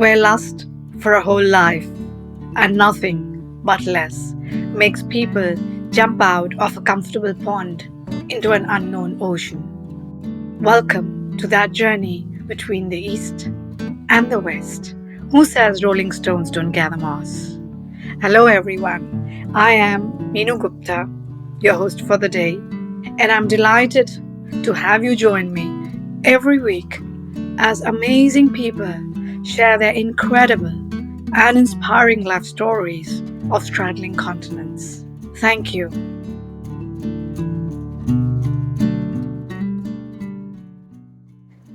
where lust for a whole life and nothing but less makes people jump out of a comfortable pond into an unknown ocean. Welcome to that journey between the East and the West. Who says Rolling Stones don't gather moss? Hello, everyone. I am Meenu Gupta, your host for the day, and I'm delighted to have you join me every week as amazing people share their incredible and inspiring life stories of straddling continents. Thank you.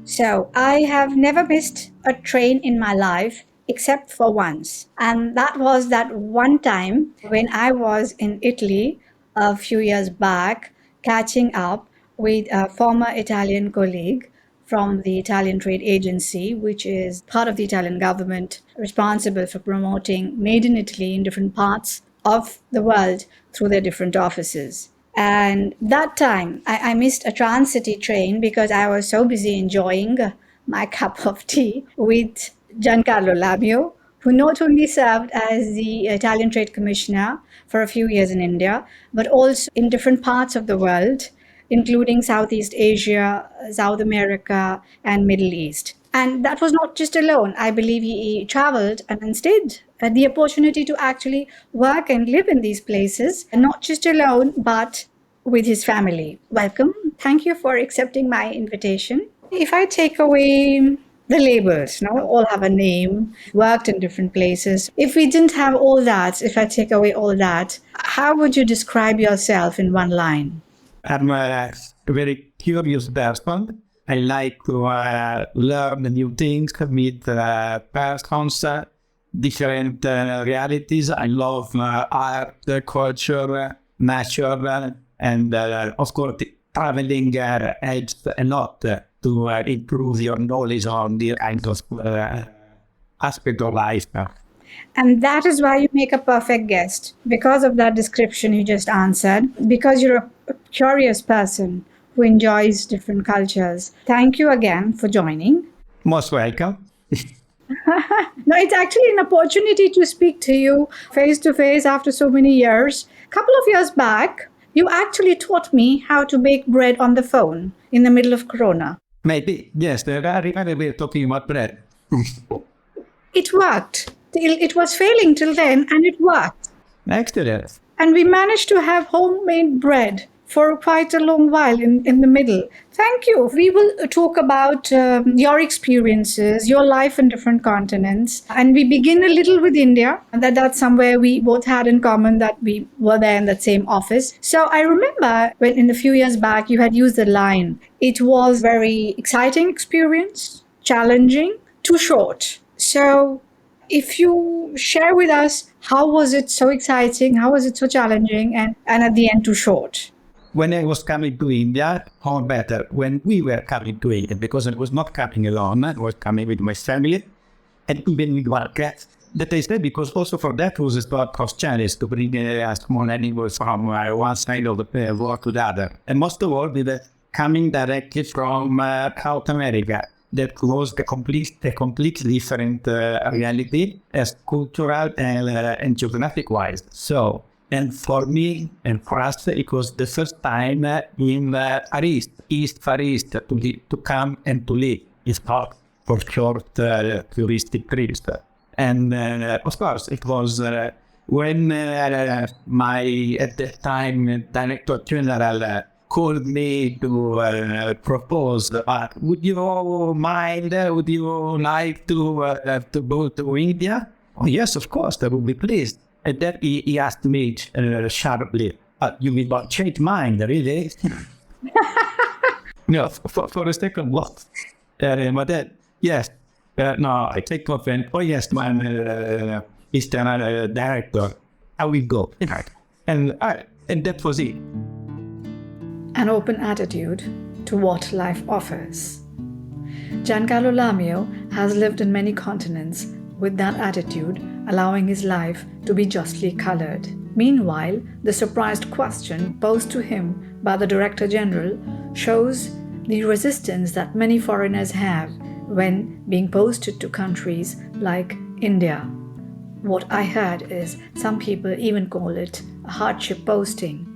So, I have never missed a train in my life except for once. And that was that one time when I was in Italy a few years back, catching up with a former Italian colleague from the Italian Trade Agency, which is part of the Italian government responsible for promoting Made in Italy in different parts of the world through their different offices. And that time, I missed a Trans-City train because I was so busy enjoying my cup of tea with Giancarlo Lamio, who not only served as the Italian Trade Commissioner for a few years in India, but also in different parts of the world, including Southeast Asia, South America, and Middle East. And that was not just alone. I believe he traveled and instead had the opportunity to actually work and live in these places, and not just alone, but with his family. Welcome. Thank you for accepting my invitation. If I take away the labels, now all have a name, worked in different places. If we didn't have all that, if I take away all that, how would you describe yourself in one line? I'm a very curious person. I like to learn new things, meet persons, different realities. I love art, culture, nature, and of course, traveling helps a lot to improve your knowledge on the kind of aspect of life. And that is why you make a perfect guest, because of that description you just answered, because you're a curious person who enjoys different cultures. Thank you again for joining. Most welcome. No, it's actually an opportunity to speak to you face to face after so many years. A couple of years back, you actually taught me how to bake bread on the phone in the middle of Corona. Maybe, yes, I remember we were talking about bread. It worked. It was failing till then, and it worked. Excellent. And we managed to have homemade bread for quite a long while in the middle. Thank you. We will talk about your experiences, your life in different continents. And we begin a little with India. And that's somewhere we both had in common that we were there in that same office. So I remember when in a few years back, you had used the line, it was very exciting experience, challenging, too short. So if you share with us, how was it so exciting? How was it so challenging? And at the end, too short? When I was coming to India, or better, when we were coming to India, because I was not coming alone, I was coming with my family, and even with one cat. That I said, because also for that was a lot of challenge to bring a small animal from one side of the world to the other. And most of all, we were coming directly from South America. That was a completely different reality as cultural and geographic-wise. So, and for me and for us, it was the first time in Far East, to come and to live. It's not for short touristic trips. And of course, it was when my, at that time, Director General called me to propose, would you mind, would you like to go to India? Oh, yes, of course, I would be pleased. And then he asked me sharply, you will not change mind, really? No, for a second, what? But then, yes, no, I take offense. Oh, yes, my Eastern director, I will go. And that was it. An open attitude to what life offers. Giancarlo Lamio has lived in many continents with that attitude, allowing his life to be justly colored. Meanwhile, the surprised question posed to him by the Director General shows the resistance that many foreigners have when being posted to countries like India. What I heard is some people even call it a hardship posting.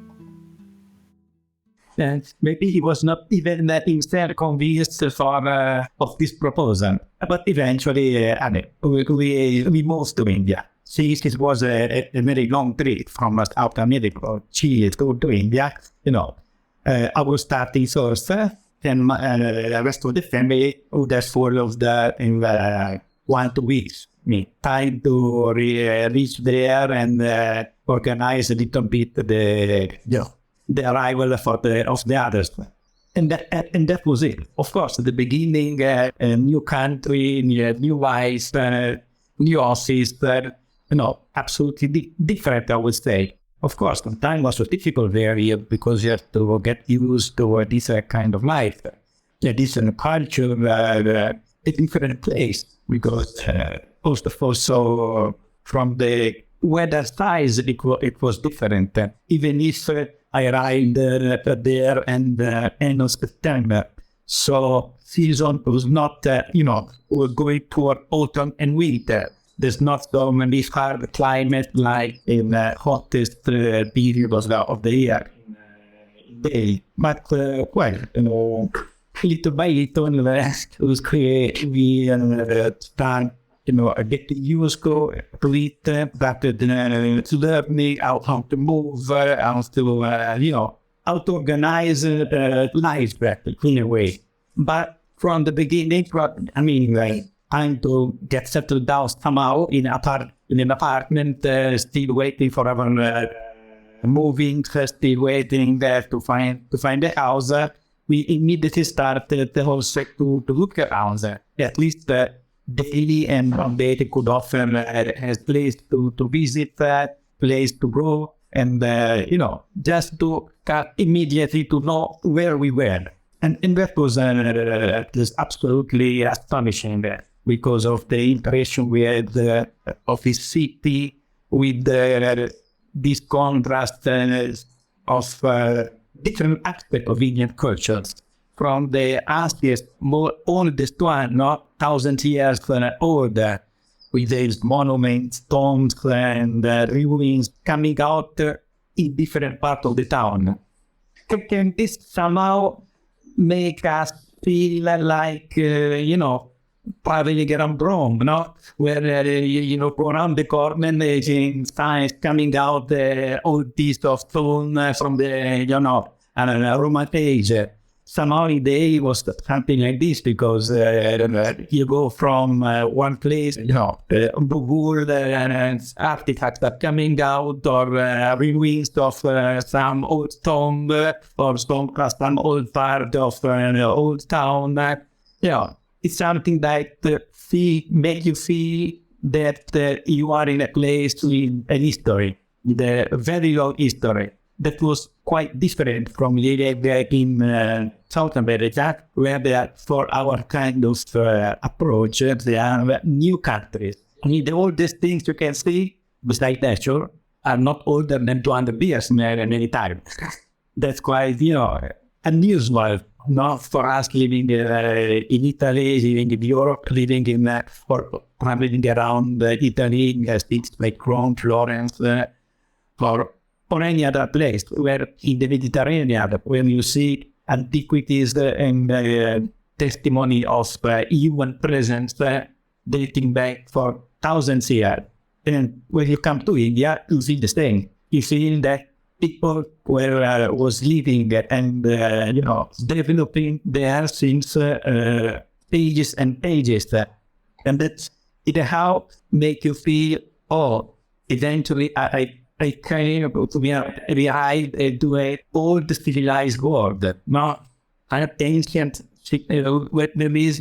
And maybe he was not even himself convinced of this proposal. But eventually, we moved to India. See, it was a very long trip from South America, Chile to India. I was starting first, and the rest of the family would have followed in 1 2 weeks. Time to reach there and organize a little bit the arrival of the others. And that was it. Of course, at the beginning, a new country, new wife, new office, absolutely different, I would say. Of course, the time was so difficult there because you have to get used to a different kind of life, a different culture, a different place. Because also from the weather side, it was different. Even if I arrived there and end of September, so season was not, we're going toward autumn and winter. There's not so many hard climate like in the hottest period of the year. But little by little, we start, getting used to it, started learning how to move, how to organize life in a way. But from the beginning, trying to get settled down somehow in an apartment, still waiting for our moving, still waiting to find a house. We immediately started also to look around, at least daily and one day they could offer a place to visit, place to go, and just to immediately to know where we were. And that was just absolutely astonishing because of the impression we had of this city with this contrast of different aspects of Indian cultures. From the earliest, oldest one, 1,000 years older, with these monuments, tombs, and ruins coming out in different parts of the town. Can this somehow make us feel like, traveling around Rome, where, go around the corner and in signs coming out all these of stone from the, Roman age. Somehow the day was something like this because you go from one place, the wood and artifacts are coming out or ruins of some old tomb or some old part of old town. It's something that make you feel that you are in a place with an history, the very long history. That was quite different from living in South America, where they are, for our kind of approach, they are new countries. The oldest things you can see, besides nature, are not older than 200 years many times. That's quite, unusual, for us living in Italy, living in Europe, living in, or traveling around Italy, cities like Rome, Florence, or any other place where in the Mediterranean, when you see antiquities and testimony of human presence dating back for thousands of years. And when you come to India, you see the same. You feel that people was living and developing there since ages and ages. And that's how make you feel, eventually I came to be arrived to an old civilized world, an ancient, where there is,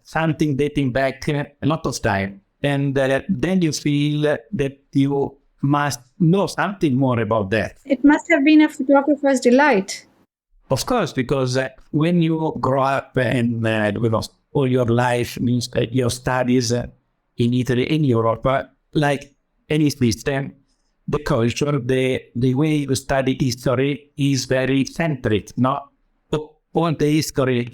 something dating back a lot of time. And then you feel that you must know something more about that. It must have been a photographer's delight. Of course, because when you grow up and with all your life, means your studies in Italy, in Europe, like any system, the culture, the way you study history is very centric, All the history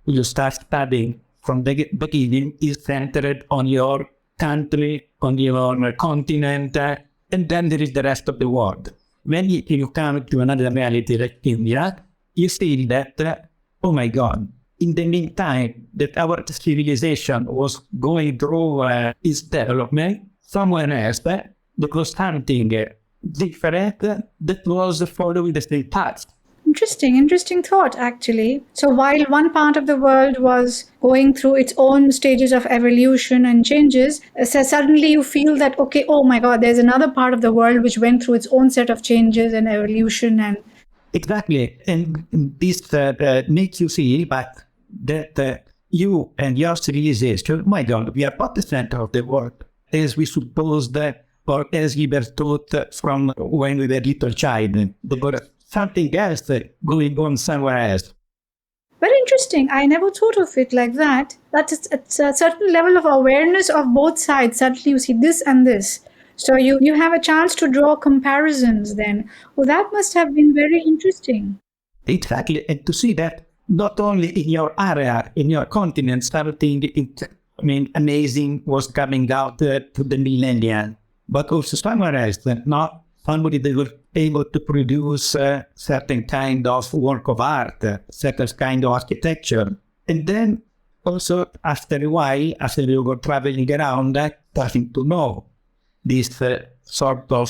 you start studying from the beginning is centered on your country, on your continent, and then there is the rest of the world. When you come to another reality like India, you see that, oh my God, in the meantime that our civilization was going through its development, somewhere else, there was something different that was following the same path. Interesting thought, actually. So, while one part of the world was going through its own stages of evolution and changes, so suddenly you feel that, okay, oh my God, there's another part of the world which went through its own set of changes and evolution. And Exactly. And this makes you see that you and your civilization, my God, we are not the center of the world, as we supposed, or as we were taught from when we were little child. There was something else going on somewhere else. very interesting. I never thought of it like that. That it's a certain level of awareness of both sides. Suddenly you see this and this. So you have a chance to draw comparisons then. Well, that must have been very interesting. Exactly. And to see that not only in your area, in your continent, something amazing was coming out to the millennium, but also somewhere else, that not somebody that was able to produce certain kind of work of art, certain kind of architecture. And then also after a while, after you were traveling around, starting to know this sort of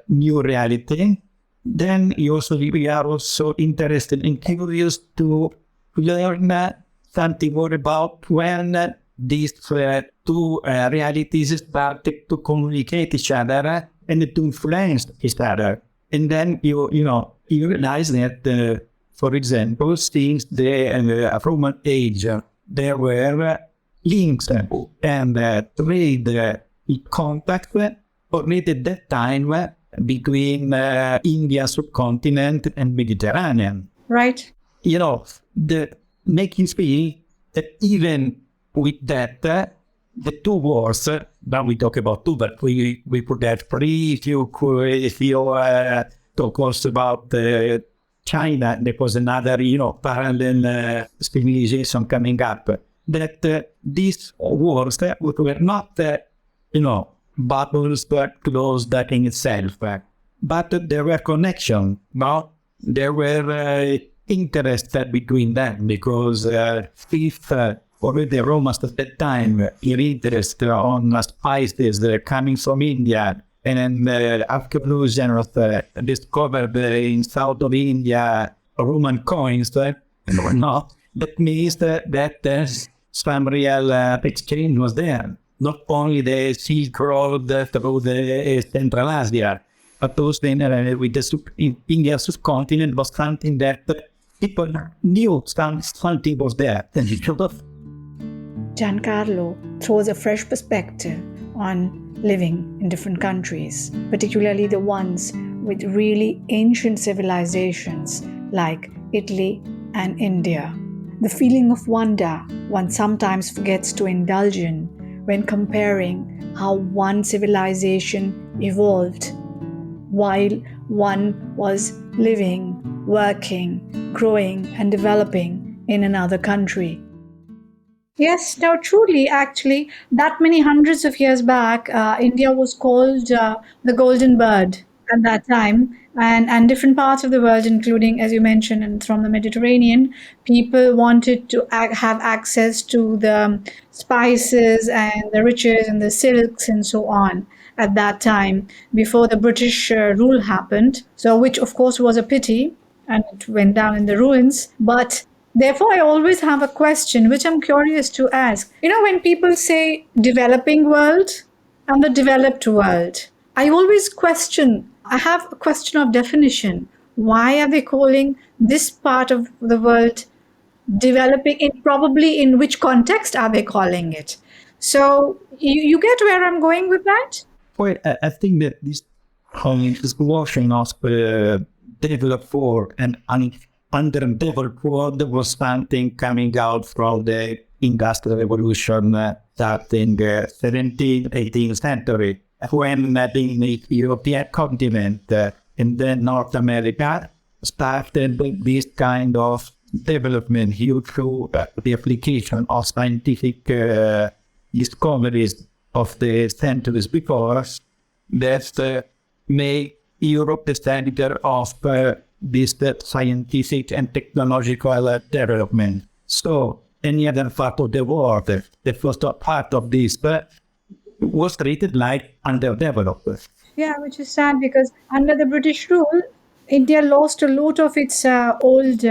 new reality, then we are also interested and curious to learn something more about when these two realities started to communicate each other and to influence each other. And then you realize that, for example, since the Roman age, there were links and trade contact already at that time between India subcontinent and Mediterranean. Right. Make you feel that even with that, the two wars, now we talk about two, but we put that free. If you talk also about China, there was another, parallel civilization coming up. That these wars were not, bubbles that closed in itself, but there were connections. No, there were interests between them because if already the Romans at that time were interested on spices coming from India, and then the archaeologians discovered in south of India Roman coins, no, that means that some real exchange was there. Not only the Silk Road through the Central Asia, but also with the India subcontinent was something that people knew something was there. Giancarlo throws a fresh perspective on living in different countries, particularly the ones with really ancient civilizations like Italy and India. The feeling of wonder one sometimes forgets to indulge in when comparing how one civilization evolved while one was living, working, growing, and developing in another country. Yes, now truly, actually, that many hundreds of years back, India was called the Golden Bird at that time. And different parts of the world, including, as you mentioned, and from the Mediterranean, people wanted to have access to the spices and the riches and the silks and so on at that time before the British rule happened. So, which of course was a pity and it went down in the ruins. But therefore, I always have a question which I'm curious to ask. When people say developing world and the developed world, I always question, I have a question of definition. Why are they calling this part of the world developing? Probably in which context are they calling it? So you get where I'm going with that? Well, I think that this notion of developed world and underdeveloped world was something coming out from the Industrial Revolution starting 17th, 18th century, when the European continent and then North America started this kind of development due to the application of scientific discoveries of the centuries before that made Europe the center of this scientific and technological development. So any other part of the world, the first part of this was treated like underdeveloped. Yeah, which is sad because under the British rule, India lost a lot of its old,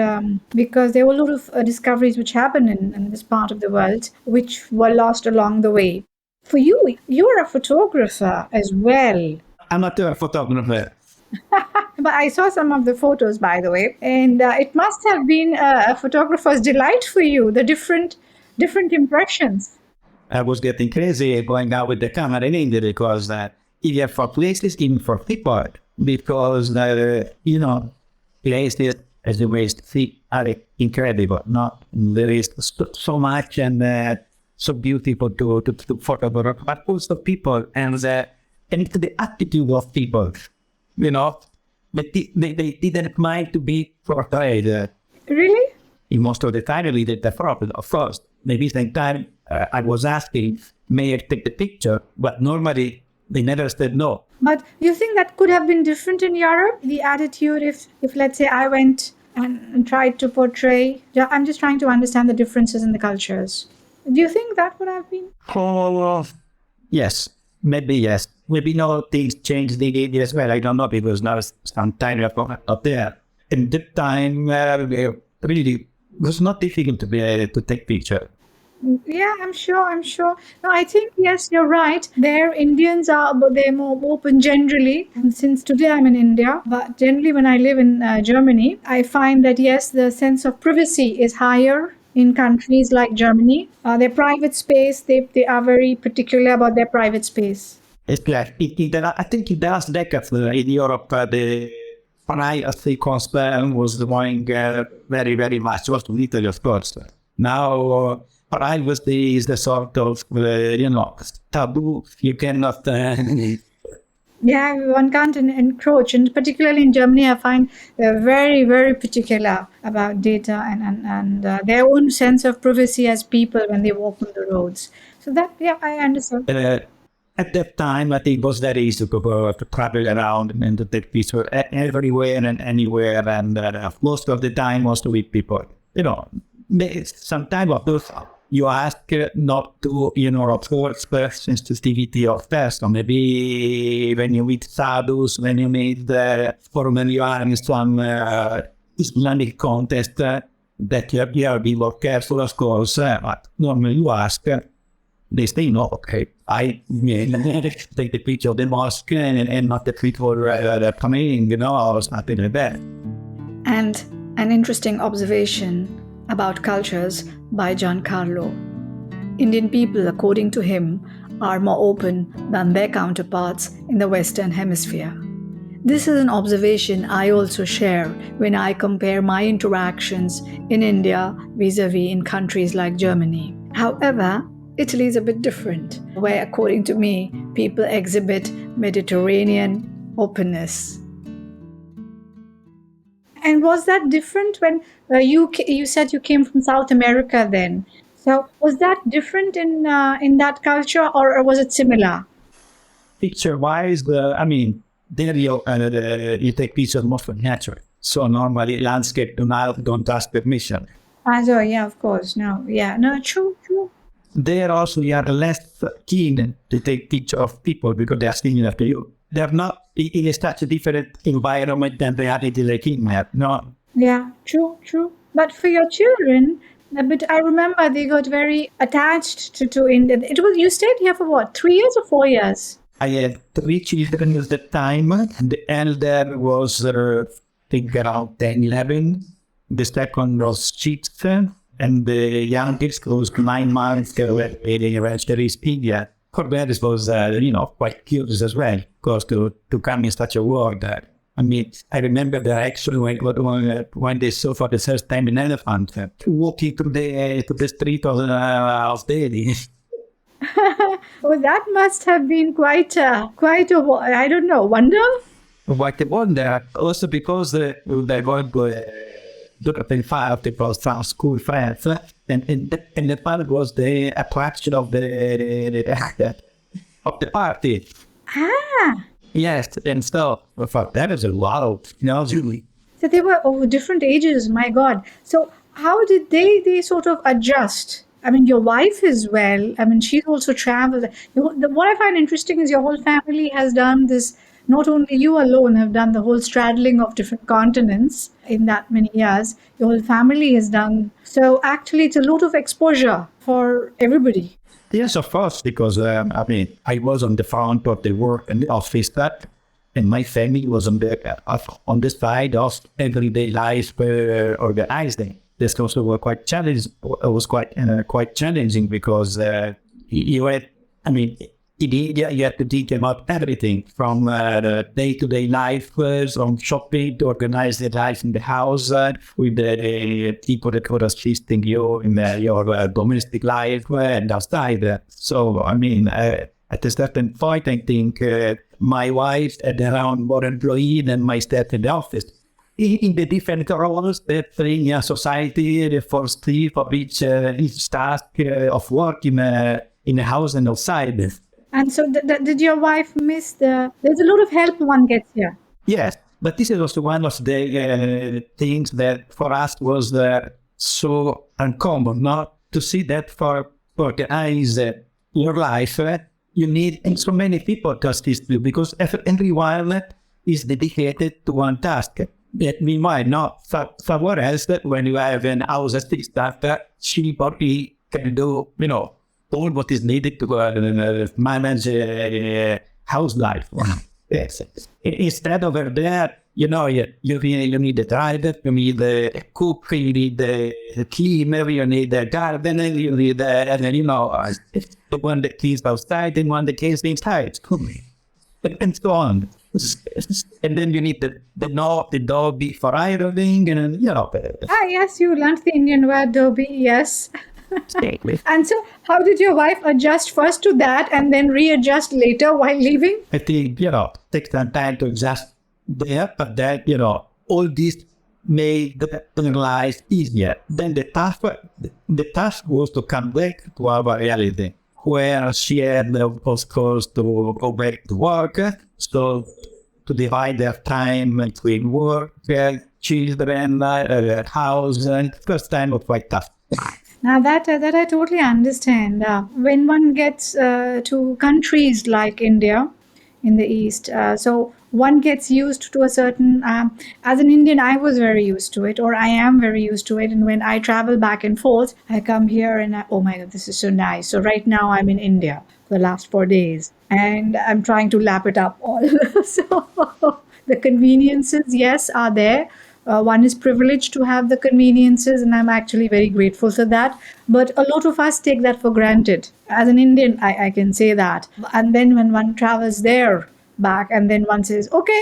because there were a lot of discoveries which happened in this part of the world, which were lost along the way. For you, you're a photographer as well. I'm not a photographer. But I saw some of the photos, by the way, and it must have been a photographer's delight for you, the different impressions. I was getting crazy going out with the camera in India because even for places, even for people, because, places as the waste see are incredible. No? There is so much and so beautiful to photograph, but also people and the attitude of people, they didn't mind to be portrayed. Really? Most of the time, I did the problem, of course. Maybe same time I was asking, may I take the picture? But normally they never said no. But you think that could have been different in Europe? The attitude, if let's say I went and tried to portray, yeah, I'm just trying to understand the differences in the cultures. Do you think that would have been? Oh, yes, maybe yes. Maybe no things changed in India as well. I don't know because now some time up there. In that time, really, it was not difficult to be able to take picture. Yeah, I'm sure. No, I think, yes, you're right. There, Indians are, but they're more open generally. And since today I'm in India, but generally when I live in Germany, I find that, yes, the sense of privacy is higher in countries like Germany. Their private space, they are very particular about their private space. It's like, I think in the last decade in Europe, the privacy concern was going very, very much. Also in Italy, of course. Now, privacy is the sort of, taboo. You cannot... Yeah, one can't encroach. And particularly in Germany, I find they're very, very particular about data and their own sense of privacy as people when they walk on the roads. So that, yeah, I understand. At that time, I think it was very easy to travel around and to take pictures everywhere and anywhere. And most of the time, was with people. Sometimes of those you ask not to, of course, sensitivity of person. Maybe when you meet sadhus, when you meet formally you are in some Islamic contest, that you have to be more careful, of course. But normally you ask, they say, no, okay, I take the picture of the mosque and not the people that are coming, or something like that. And an interesting observation about cultures by Giancarlo. Indian people, according to him, are more open than their counterparts in the Western Hemisphere. This is an observation I also share when I compare my interactions in India vis-a-vis in countries like Germany. However, Italy is a bit different, where, according to me, people exhibit Mediterranean openness. And was that different when you said you came from South America then? So was that different in that culture, or was it similar? Picture-wise, there you take pictures more from nature. So normally landscape don't ask permission. So yeah, of course. No, yeah, no, true. There also you are less keen to take picture of people because they are similar to you. They're not in such a different environment than they are in the Kenya. No. Yeah, true. But for your children, but I remember they got very attached to India. You stayed here for what, 3 years or 4 years? I had 3 children at the time. The elder was, I think, around 10, 11. The second was 6. And the youngest was 9 months when they reached India. Corvallis was, quite curious as well, because to come in such a world. I remember that actually when they saw for the first time an elephant walking to the street of Delhi. Well, that must have been quite a I don't know, wonder. Quite a wonder. Also because they were the five people from school friends, and the part was the attraction of the party. Ah, Yes, and so I thought that is a lot of, really. so they were of different ages. My God. So how did they sort of adjust? I mean, your wife as well. I mean, she's also traveled. What I find interesting is your whole family has done this. Not only you alone have done the whole straddling of different continents in that many years. Your whole family has done. So actually, it's a lot of exposure for everybody. Yes, of course, because I was on the front of the work and the office, and my family was on the side of everyday life organizing. This also was quite challenging. Was quite challenging because you had, in India you had to think about everything from the day-to-day life, from shopping to organize the life in the house with the people that were assisting you in your domestic life and outside. So at a certain point, I think my wife had around more employee than myself in the office. In the different roles that in a society, the first step of each task of work in a house and outside. And so, did your wife miss the? There's a lot of help one gets here. Yes, but this is also one of the things that for us was so uncommon, not to see that for organize your life, you need so many people to assist you because everyone is dedicated to one task. That meanwhile, not somewhere else that when you have an house assistant, she probably can do, all what is needed to manage house life. Yes. Instead over there, you need a driver, you need a cook, you need a cleaner, you need a gardener, you need the one that cleans outside and one that cleans inside. And so on. And then you need the doggy for ironing, and Ah, yes, you learned the Indian word "dobi." Yes. Exactly. And so, how did your wife adjust first to that and then readjust later while leaving? I think, takes some time to adjust there, but that, all this made the life easier. Then the task was to come back to our reality, where she had, of course, to go back to work, so to divide their time between work, children, house, and first time was quite tough. Now that I totally understand. When one gets to countries like India in the East, so one gets used to a certain. As an Indian, I was very used to it, or I am very used to it. And when I travel back and forth, I come here and oh my God, this is so nice. So right now I'm in India for the last 4 days, and I'm trying to lap it up all. So the conveniences, yes, are there. One is privileged to have the conveniences, and I'm actually very grateful for that. But a lot of us take that for granted. As an Indian, I can say that. And then when one travels there back, and then one says, "Okay,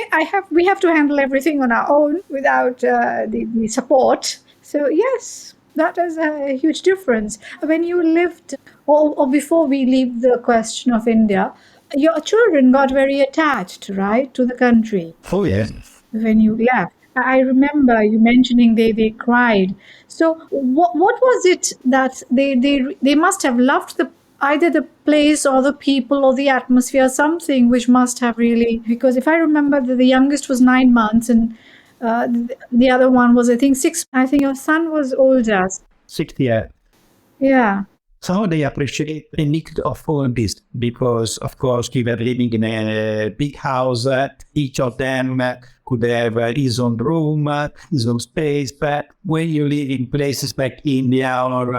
we have to handle everything on our own without the support." So yes, that is a huge difference. When you lived, or before we leave the question of India, your children got very attached, right, to the country Oh, yeah. when you left. I remember you mentioning they cried. So what was it that they must have loved either the place or the people or the atmosphere, something which must have really, because if I remember the youngest was 9 months and the other one was I think 6. I think your son was older. 60 years. Yeah. So they appreciate the mix of all this because, of course, we were living in a big house. Each of them could have his own room, his own space. But when you live in places like India or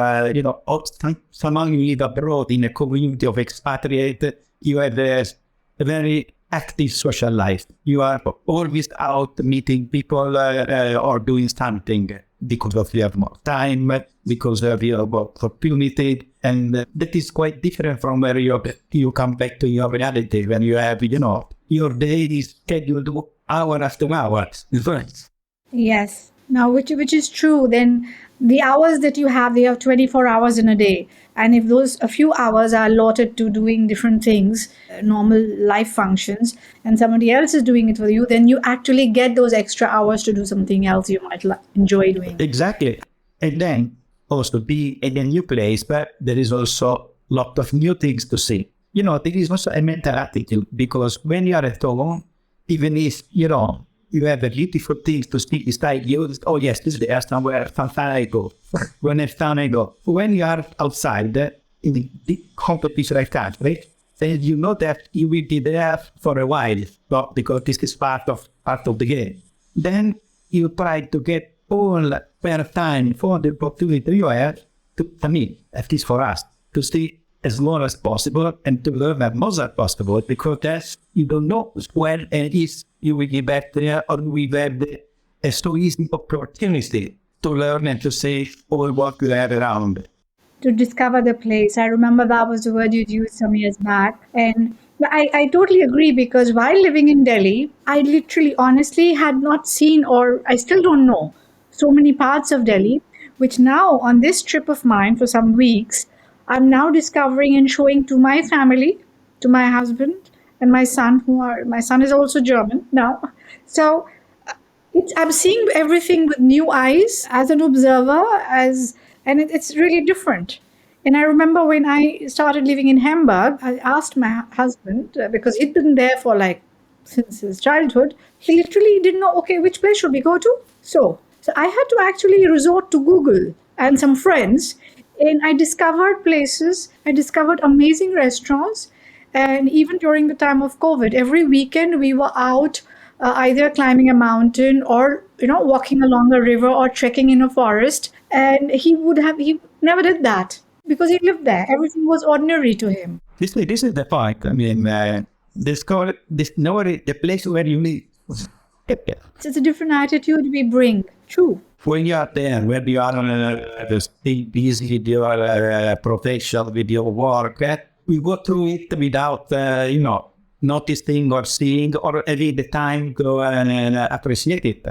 somehow you live abroad in a community of expatriates, you have a very active social life. You are always out meeting people or doing something because you have more time, because you have more opportunity. And that is quite different from where you come back to your reality when you have, your day is scheduled hour after hour. Yes. Now, which is true. Then the hours that you have, they have 24 hours in a day. And if those a few hours are allotted to doing different things, normal life functions, and somebody else is doing it for you, then you actually get those extra hours to do something else you might enjoy doing. Exactly. And then also be in a new place, but there is also a lot of new things to see. There is also a mental attitude because when you are at home, even if, you have a beautiful things to see beside you, oh yes, this is the somewhere, fun I go. When it's fun I go. When you are outside in the competition like that, right? Then you know that you will be there for a while, but because this is part of the game. Then you try to get all spare time for the opportunity you have to, at least for us, to see as more as possible and to learn as much as possible because that's, you don't know when and if you will get back there or we have a so easy opportunity to learn and to see all what you have around. To discover the place. I remember that was the word you'd used some years back. And I totally agree because while living in Delhi, I literally, honestly had not seen, or I still don't know, so many parts of Delhi, which now on this trip of mine for some weeks, I'm now discovering and showing to my family, to my husband and my son, my son is also German now. So I'm seeing everything with new eyes as an observer, and it's really different. And I remember when I started living in Hamburg, I asked my husband because he'd been there for like since his childhood. He literally didn't know. Okay, which place should we go to? So I had to actually resort to Google and some friends, and I discovered places. I discovered amazing restaurants, and even during the time of COVID, every weekend we were out either climbing a mountain or walking along a river or trekking in a forest. And he never did that because he lived there. Everything was ordinary to him. This is the point. Discover the place where you live. It's a different attitude we bring. True. When you are there, when you are still busy with your profession, with your work, we go through it without, noticing or seeing or having the time to appreciate it.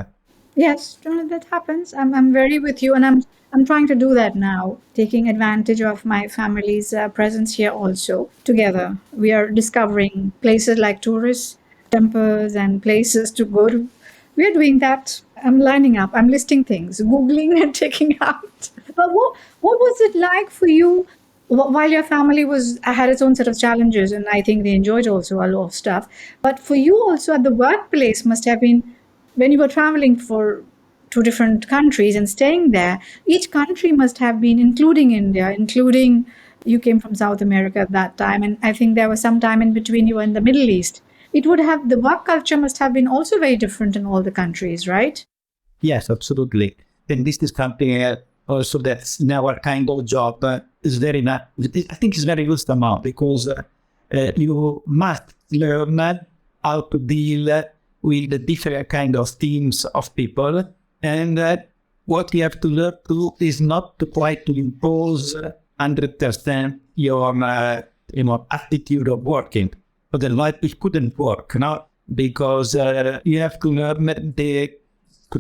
Yes, that happens. I'm very with you, and I'm trying to do that now, taking advantage of my family's presence here also. Together, we are discovering places like tourist temples and places to go to. We are doing that. I'm lining up. I'm listing things, googling and taking out. But what was it like for you while your family was had its own set of challenges, and I think they enjoyed also a lot of stuff. But for you also at the workplace must have been when you were traveling for to different countries and staying there, each country must have been, including India, including you came from South America at that time, and I think there was some time in between you were in the Middle East. It would have the work culture must have been also very different in all the countries, right? Yes, absolutely. And this is something also that's in our kind of job is very not. I think it's very useful now because you must learn how to deal with the different kind of teams of people, and what you have to learn to is not to try to impose 100% your attitude of working. Otherwise, it couldn't work, no? Because you have to learn to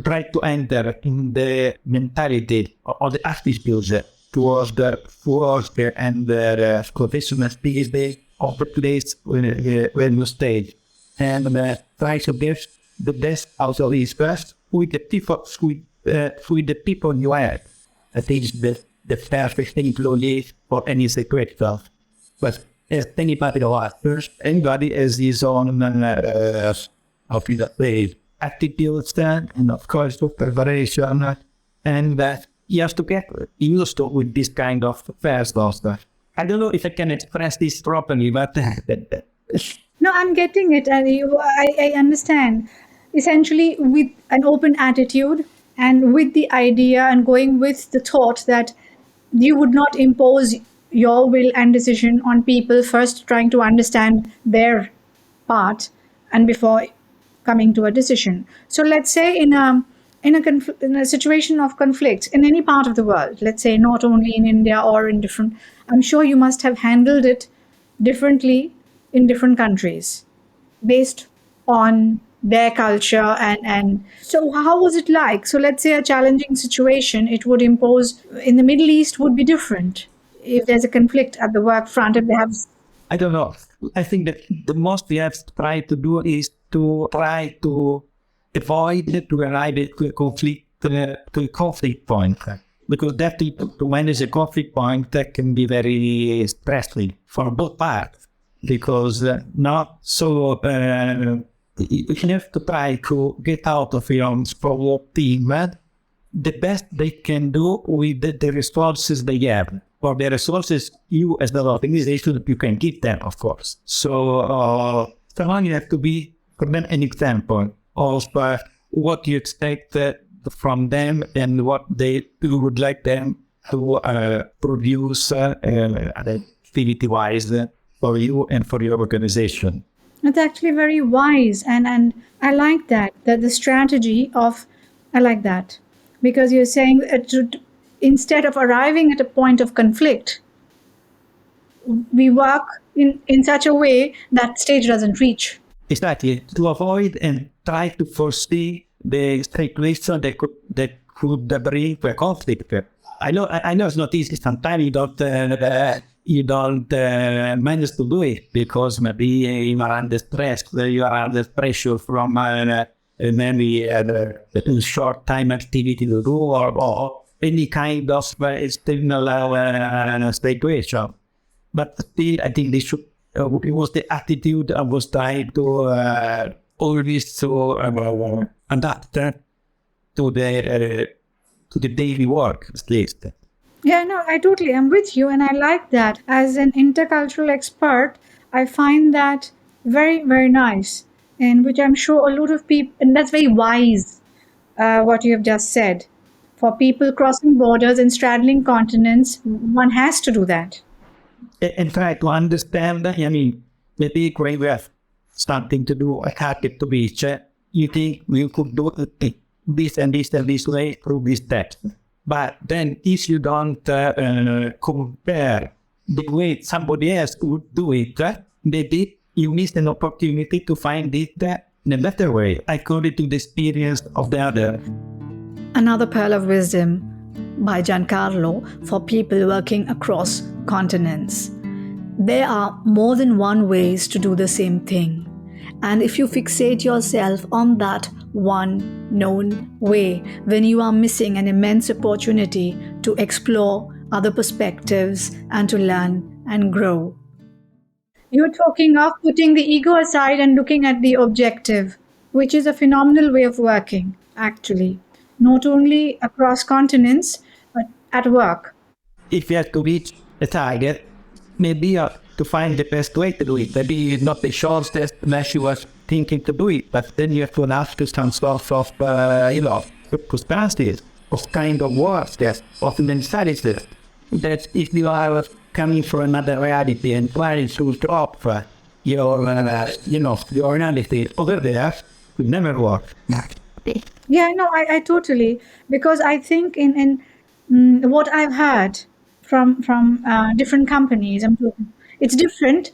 try to enter in the mentality or the attitudes towards the work and the professional speed of the place when you stay. And try to get the best out of this first with the people you have. I think it's the perfect employee for any secret stuff. But as anybody else, first, anybody has his own of the attitudes and of course the preparation, and that you have to get used to with this kind of affairs stuff. I don't know if I can express this properly, but No, I'm getting it. I understand. Essentially, with an open attitude and with the idea and going with the thought that you would not impose your will and decision on people, first trying to understand their part and before coming to a decision. So let's say in a situation of conflict in any part of the world, let's say not only in India or in different, I'm sure you must have handled it differently in different countries based on their culture. And so how was it like? So let's say a challenging situation it would impose in the Middle East would be different if there's a conflict at the work front, if they have. I don't know. I think that the most we have to try to do is to try to avoid to arrive to a conflict point, because that to manage a conflict point that can be very stressful for both parts, because not so you have to try to get out of your sport team the best they can do with the resources they have. For the resources, you as the organization, you can give them, of course. So, someone you have to be, for them, an example of what you expect from them and what you would like them to produce activity-wise for you and for your organization. It's actually very wise, and I like that the strategy of I like that because you're saying instead of arriving at a point of conflict, we work in such a way that stage doesn't reach. Exactly, to avoid and try to foresee the situation that could bring a conflict. I know it's not easy. Sometimes you don't manage to do it because maybe you are under stress, you are under pressure from maybe short time activity to do or any kind of external situation. But still, I think they should. It was the attitude I was trying to always to adapt to the daily work, at least. Yeah, no, I totally am with you, and I like that. As an intercultural expert, I find that very, very nice, and which I'm sure a lot of people, and that's very wise, what you have just said. For people crossing borders and straddling continents, one has to do that. And try to understand, I mean, maybe when we have something to do, a habit to reach, you think we could do this and this and this way through this text. But then if you don't compare the way somebody else would do it, maybe you miss an opportunity to find it in a better way, according to the experience of the other. Another pearl of wisdom by Giancarlo for people working across continents. There are more than one ways to do the same thing. And if you fixate yourself on that one known way, then you are missing an immense opportunity to explore other perspectives and to learn and grow. You're talking of putting the ego aside and looking at the objective, which is a phenomenal way of working, actually, not only across continents, but at work. If you have to reach a target, maybe to find the best way to do it. Maybe not the shortest as you was thinking to do it, but then you have to adapt to some sort of, circumstances, of kind of work, of mentality. That if you are coming from another reality and trying to drop your reality over there, will never work. Yeah, no, I totally, because I think in what I've heard from different companies, it's different.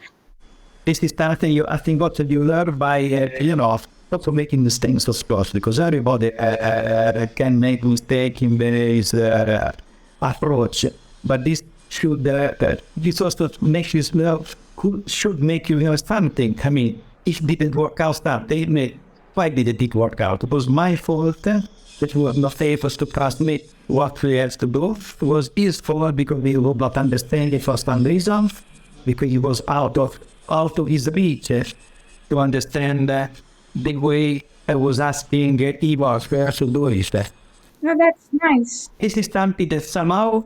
This is something I think what you learn by, not making mistakes, of course, because everybody can make mistake in this approach. But this should, this also makes you should make you know something. I mean, if it didn't work out something, why did it work out? It was my fault. That was not able to trust me what we have to do. It was his fault because he would not understand it for some reason, because he was out of his reach to understand the way I was asking he was where to do it. No, that's nice. This is something that somehow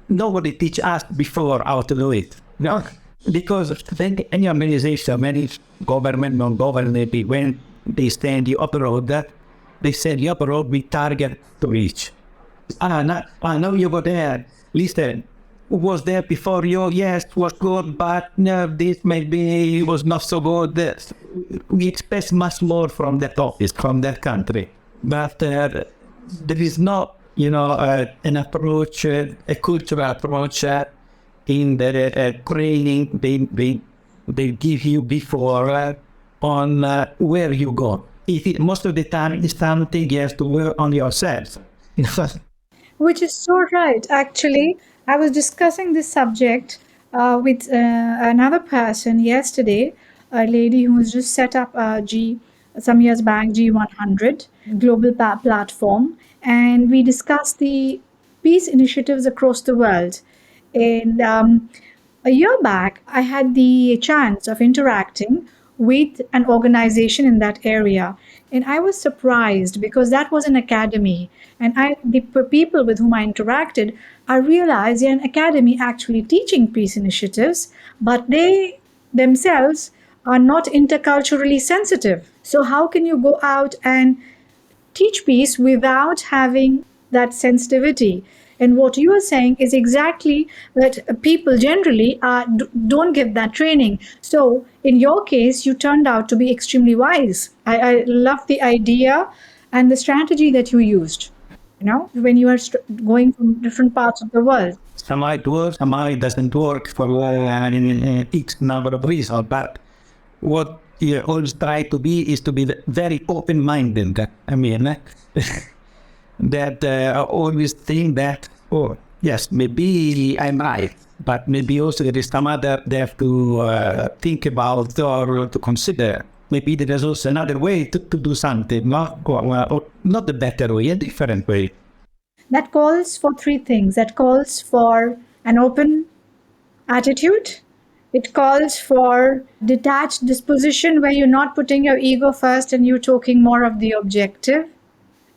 nobody teach us before how to do it. No? Because then any organization, any government, non-government, when they send you abroad, they send you abroad with target to reach. Now you go there. Listen, who was there before you? Yes, was good, but no, this maybe was not so good. We expect much more from that office, from that country. But there is not, an approach, a cultural approach in the training they give you before on where you go. Most of the time, it's something you have to work on yourself. Which is so right. Actually, I was discussing this subject with another person yesterday, a lady who's just set up some years back, G100 global platform, and we discussed the peace initiatives across the world. And a year back, I had the chance of interacting with an organization in that area. And I was surprised because that was an academy. And the people with whom I interacted, I realized they're an academy actually teaching peace initiatives, but they themselves are not interculturally sensitive. So, how can you go out and teach peace without having that sensitivity? And what you are saying is exactly that people generally don't get that training. So, in your case, you turned out to be extremely wise. I love the idea and the strategy that you used. When you are going from different parts of the world. Somehow it works, somehow it doesn't work for X number of reasons. But what you always try to be is to be very open-minded. I mean, that I always think that, oh, yes, maybe I'm right, but maybe also there is some other they have to think about or to consider. Maybe there is also another way to do something, or not the better way, a different way. That calls for three things. That calls for an open attitude. It calls for detached disposition where you're not putting your ego first and you're talking more of the objective.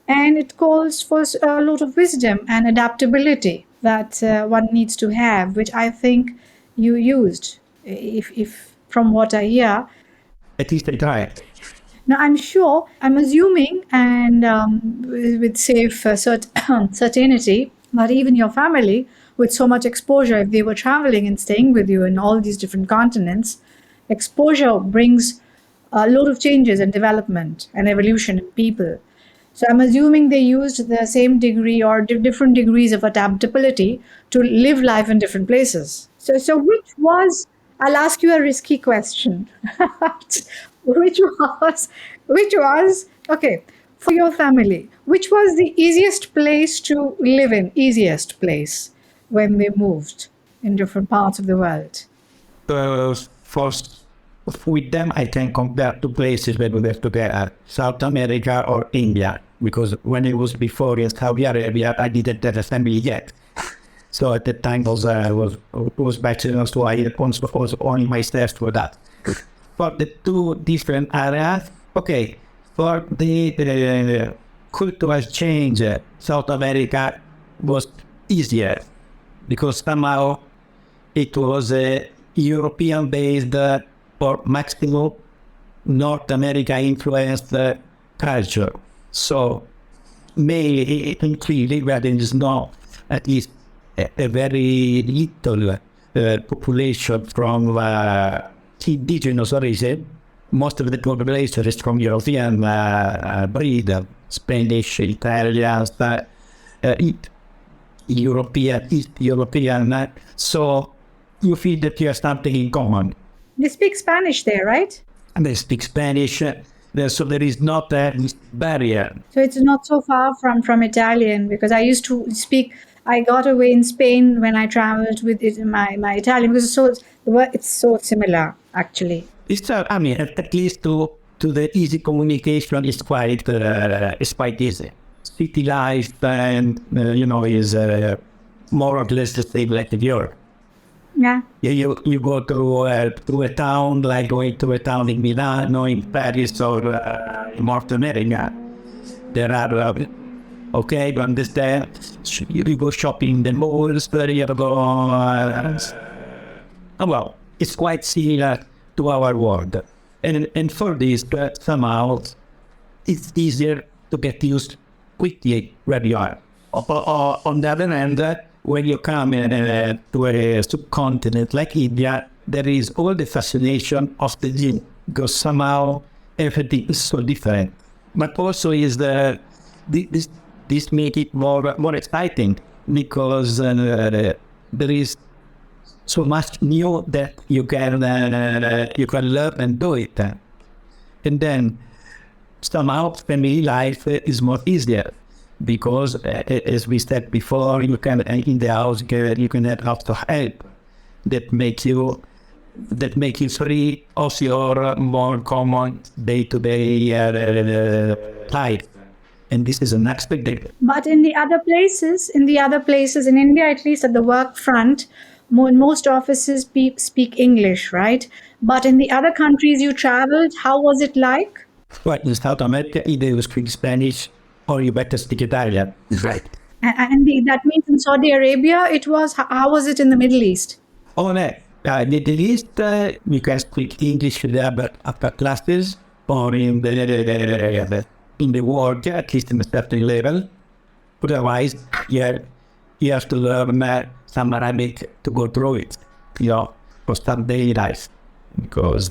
And it calls for a lot of wisdom and adaptability that one needs to have, which I think you used, if from what I hear. At least I try. Now, I'm sure, I'm assuming, and with safe certainty, that even your family, with so much exposure, if they were traveling and staying with you in all these different continents, exposure brings a lot of changes and development and evolution in people. So I'm assuming they used the same degree or different degrees of adaptability to live life in different places. So I'll ask you a risky question. which was okay for your family? Which was the easiest place to live in? Easiest place when they moved in different parts of the world? First, with them, I can compare two places where we were together, South America or India, because when it was before in Saudi Arabia, I didn't have a family yet. So at that time, was bachelor, so I was only myself for that. For the two different areas, okay, for the cultural change, South America was easier because somehow it was a European-based or maximum North America influenced culture. So maybe clearly where there is not at least a very little population from indigenous origin. Most of the population is from European breed, Spanish, Italian, East European. So you feel that you have something in common. They speak Spanish there, right? And they speak Spanish, so there is not a barrier. So it's not so far from Italian, because I used to speak. I got away in Spain when I traveled with my Italian, because it's so similar actually. It's I mean, at least to the easy communication is quite easy. City life and is more or less the same like in Europe. Yeah. You go to a town, like going to a town in Milano, in Paris, or in North America. There are, okay, you understand, you go shopping in the malls, you go, well, it's quite similar to our world. And for this, somehow, it's easier to get used quickly where you are. On the other hand, when you come to a subcontinent like India, there is all the fascination of the gym, because somehow everything is so different. But also is this make it more exciting, because there is so much new that you can learn and do it. And then somehow family life is more easier because, as we said before, you can in the house you can have lots of help that make you free of your more common day-to-day life, and this is unexpected. But in the other places, in India, at least at the work front, most offices speak English, right? But in the other countries you traveled, how was it like? Right, in South America, either you speak Spanish or you better speak Italian. Right. That means in Saudi Arabia, it was, how was it in the Middle East? On Middle East, you can speak English in the upper classes or in the work, at least in a certain level. Otherwise, you have to learn some Arabic to go through it, for some daily life. Because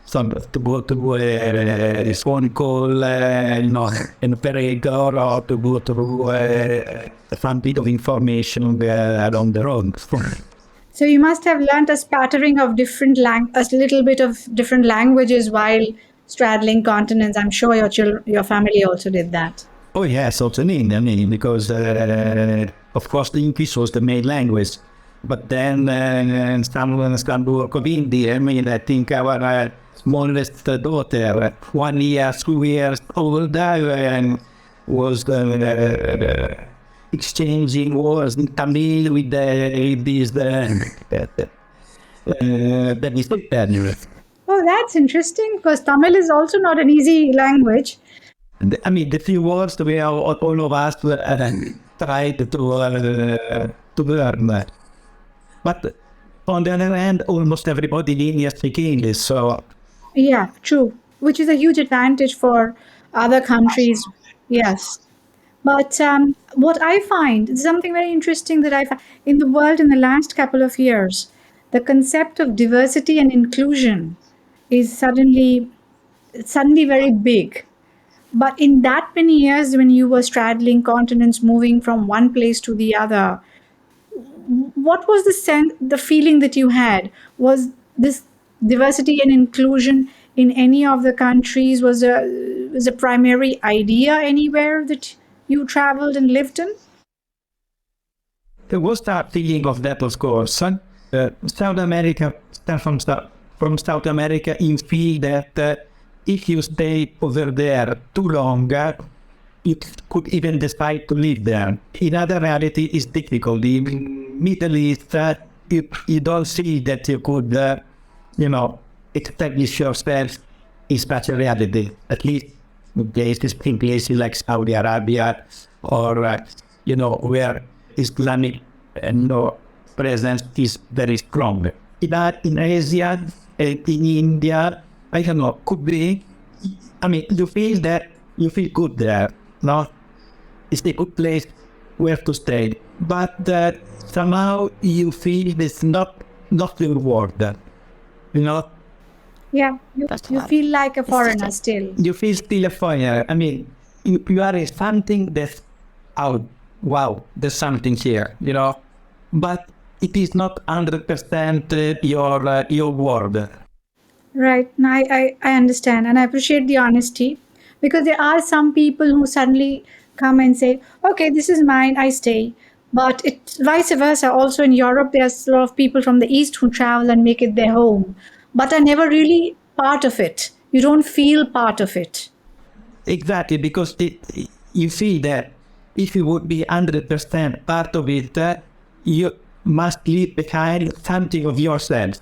some to go to a phone call, an operator, or to go through some bit of information on the road. So you must have learnt a spattering of a little bit of different languages while straddling continents. I'm sure your family also did that. Oh yes, also in India, because of course the English was the main language, but then some work of India. I think our smallest daughter, 1 year, 2 years old, was exchanging words in Tamil with these Spaniards. Oh, that's interesting because Tamil is also not an easy language. The few words we all of us tried to learn. But on the other hand, almost everybody in India speaks English. So, Yeah, true. Which is a huge advantage for other countries. Yes. But what I find something very interesting that I find in the world in the last couple of years, the concept of diversity and inclusion is suddenly very big. But in that many years, when you were straddling continents, moving from one place to the other, what was the feeling that you had? Was this diversity and inclusion in any of the countries was a primary idea anywhere that you traveled and lived in? there was that feeling of that, of course. South America, from South America, you feel that if you stay over there too long, you could even decide to live there. In other reality, it's difficult. In Middle East, you don't see that you could, establish yourself in such a reality. At least in places like Saudi Arabia or, where Islamic presence is very strong. In Asia, in India, I don't know, could be, you feel good there, no? It's a good place where to stay, but somehow you feel it's not your world, Yeah, you feel like a foreigner still. you feel still a foreigner. You are something that's out. Wow, there's something here, but it is not 100% your world. Right. Now, I understand and I appreciate the honesty because there are some people who suddenly come and say, okay, this is mine, I stay. But it's vice versa. Also in Europe, there's a lot of people from the East who travel and make it their home, but are never really part of it. You don't feel part of it. Exactly, because you see that if you would be 100% part of it, you must leave behind something of yourself.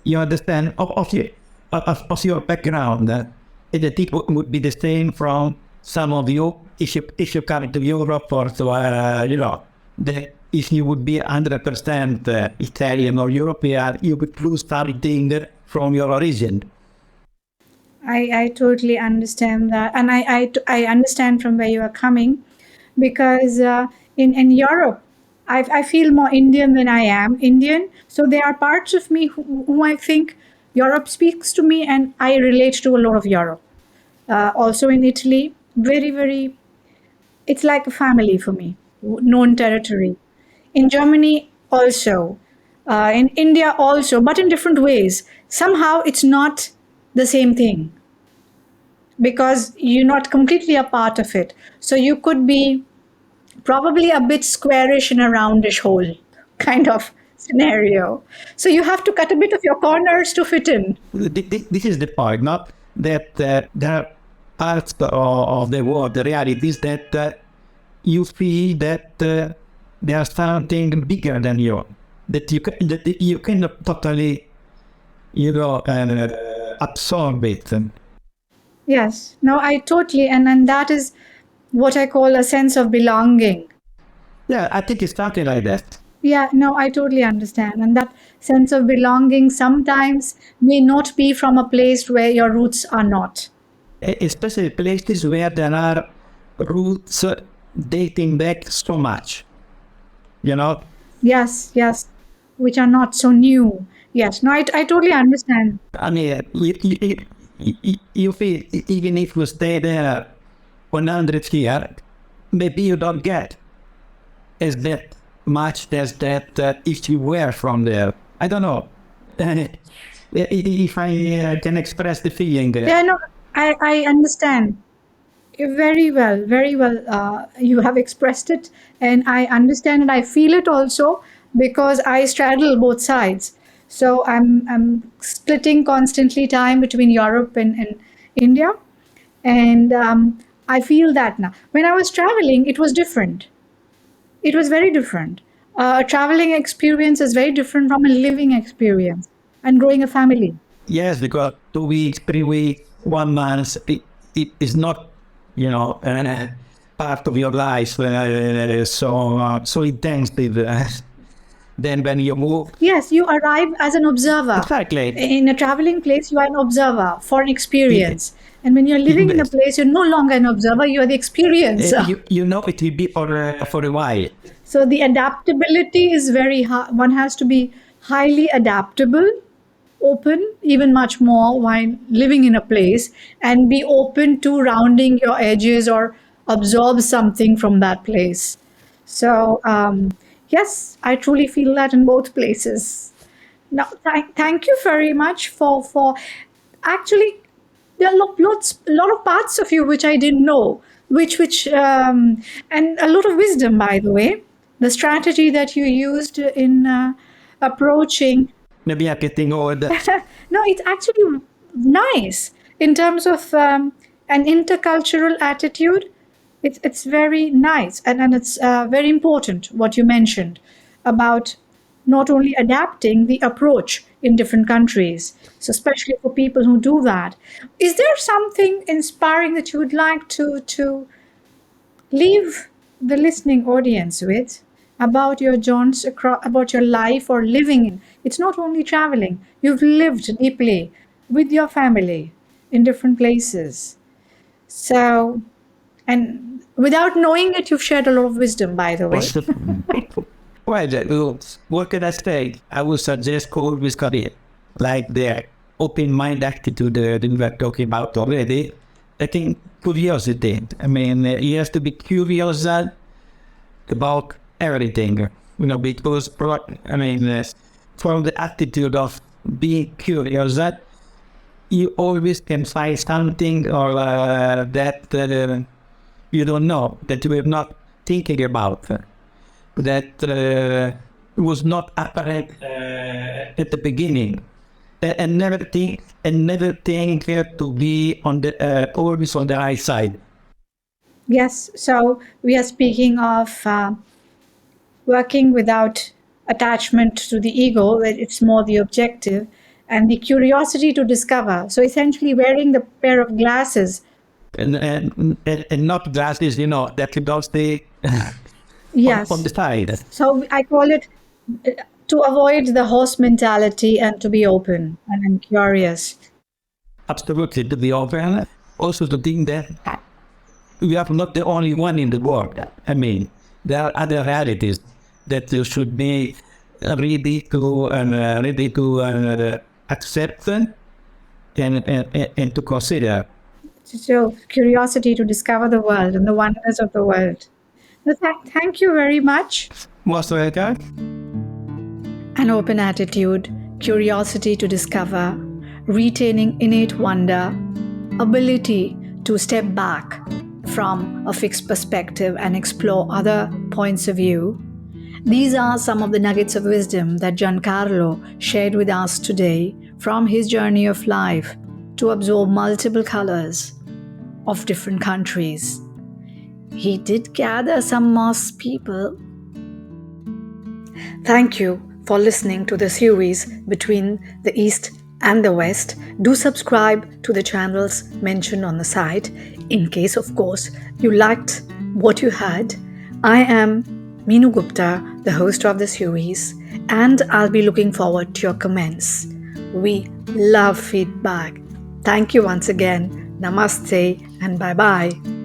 You understand? Of your background. It would be the same from some of you if you come to Europe or to, if you would be 100% Italian or European, you would lose something from your origin. I totally understand that. And I understand from where you are coming because in Europe, I feel more Indian than I am Indian. So there are parts of me who I think Europe speaks to me and I relate to a lot of Europe. Also in Italy, very, very, it's like a family for me, known territory. In Germany, also. In India, also, but in different ways. Somehow it's not the same thing. because you're not completely a part of it. So you could be probably a bit squarish in a roundish hole kind of scenario. So you have to cut a bit of your corners to fit in. This is the point, not that there are parts of the world, the reality is that you feel that there's something bigger than you, that you cannot totally, absorb it. Yes, no, I totally, and that is what I call a sense of belonging. Yeah, I think it's something like that. Yeah, no, I totally understand. And that sense of belonging sometimes may not be from a place where your roots are not. Especially places where there are roots dating back so much, you know. Yes, yes, which are not so new. Yes, no, I totally understand. I mean, you feel even if you stay there 100 years, maybe you don't get as that much as that if you were from there. I don't know if I can express the feeling. Yeah, no, I understand. Very well, very well. You have expressed it, and I understand and I feel it also because I straddle both sides. So I'm splitting constantly time between Europe and India, and I feel that now. When I was traveling, it was different. It was very different. A traveling experience is very different from a living experience and growing a family. Yes, because 2 weeks, 3 weeks, 1 month, it is not, part of your life so intensive. Then when you move, Yes, you arrive as an observer. exactly. In a traveling place, you are an observer for an experience. And when you're living in a Yes. place, you're no longer an observer, you are the experiencer. You know it will be for a while. So the adaptability is very high. One has to be highly adaptable, open, even much more while living in a place, and be open to rounding your edges or absorb something from that place. So, yes, I truly feel that in both places. Now, thank you very much for actually there are a lot of parts of you which I didn't know, and a lot of wisdom, by the way. The strategy that you used in approaching Maybe I'm getting old. no, it's actually nice in terms of an intercultural attitude. It's very nice, and it's very important what you mentioned about not only adapting the approach in different countries. So, especially for people who do that, is there something inspiring that you would like to leave the listening audience with about your jaunts across, about your life or living in? It's not only traveling, you've lived deeply with your family in different places. So, and without knowing it, you've shared a lot of wisdom, by the way. Well, what can I say? I would suggest always career, like the open mind attitude that we were talking about already. I think curiosity. I mean, you have to be curious about everything, because from the attitude of being curious, you always can find something or that you don't know, that you are not thinking about, that was not apparent at the beginning, and never think to be on the always on the right side. Yes, so we are speaking of working without attachment to the ego, that it's more the objective, and the curiosity to discover. So essentially, wearing the pair of glasses. And not glasses, that you don't stay on Yes. the side. So I call it to avoid the horse mentality and to be open and curious. Absolutely, to be open. Also to think that we are not the only one in the world. I mean, there are other realities that you should be ready to accept and to consider. So curiosity to discover the world and the wonders of the world. So thank you very much. Most welcome. An open attitude, curiosity to discover, retaining innate wonder, ability to step back from a fixed perspective and explore other points of view. These are some of the nuggets of wisdom that Giancarlo shared with us today from his journey of life to absorb multiple colors of different countries. He did gather some moss people. Thank you for listening to the series Between the East and the West. Do subscribe to the channels mentioned on the site in case, of course, you liked what you heard. I am Meenu Gupta, the host of the series, and I'll be looking forward to your comments. We love feedback. Thank you once again. Namaste and bye-bye.